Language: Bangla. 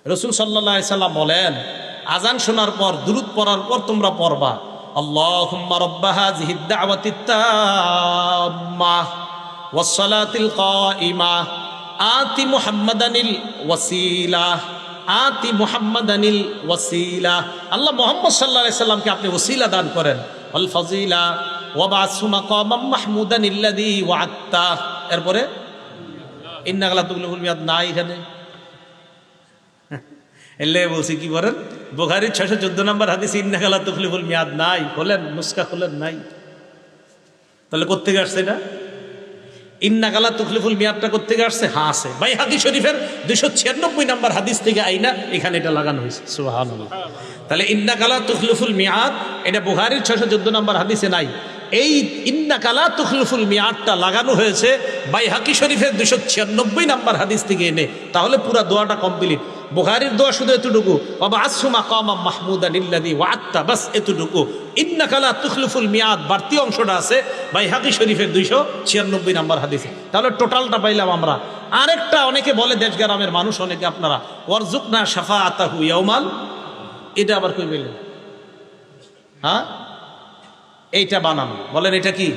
রাসূল সাল্লাল্লাহু আলাইহি সাল্লাম বলেন, আজান শোনার পর দুরূদ পড়ার পর তোমরা পড়বা আল্লাহুম্মা রাব্বা হাযিহিদ দাওয়াতিত তাম্মাহ ওয়াস সালাতিল কাইমাহ আতি মুহাম্মাদানিল ওয়াসিলাহ আতি মুহাম্মাদানিল ওয়াসিলাহ। আল্লাহ মুহাম্মদ সাল্লাল্লাহু আলাইহি সাল্লামকে আপনি ওসিলা দান করেন, ওয়াল ফাজিলা ওয়া বা'সু মাকামাম মাহমুদানিল্লাযী ওয়া'আদতা। এরপরে ইন্নাকা লা তুখলিফুল মিয়াদ নাই, এখানে এলে বলছি কি বলেন, বুখারীর 614 নম্বর হাদিস ইন্নাকা লা তুখলিফুল মিয়াদ নাই। খোলেন নুসখা খোলেন, নাই। তাহলে কোত্থেকে আসছে এটা? ইন্নাকা লা তুখলিফুল মিয়াদটা কোত্থেকে আসছে? হ্যাঁ আছে, বাইহাকী শরীফের 296 নম্বর হাদিস থেকে আইনা এখানে এটা লাগানো হয়েছে। সুবহানাল্লাহ। তাহলে ইন্নাকা লা তুখলিফুল মিয়াদ এটা বুখারীর 614 নম্বর হাদিসে নাই। এই ইন্নাকা লা তুখলিফুল মিয়াদটা লাগানো হয়েছে বাইহাকী শরীফের 296 নম্বর হাদিস থেকে এনে। তাহলে পুরা দোয়াটা কমপ্লিট। বুখারীর দোয়া শুধু এতটুকু, ওয়া বা'সু মাকামাম মাহমুদানিল্লাযী ওয়া'আদতা, বাস এতটুকু। ইন্নাকা লা তুখলিফুল মিয়াদ বাড়তি অংশটা আছে বাইহাকী শরীফের 296 নম্বর হাদিসে। তাহলে টোটালটা পাইলাম আমরা। আরেকটা অনেকে বলে, দেশগ্রামের মানুষ অনেকে, আপনারা ওয়ারজুকনা শাফাআতাহু ইয়াউমাল, এটা আবার কই বললেন? হ্যাঁ, এইটা বানান, বলেন এটা কি?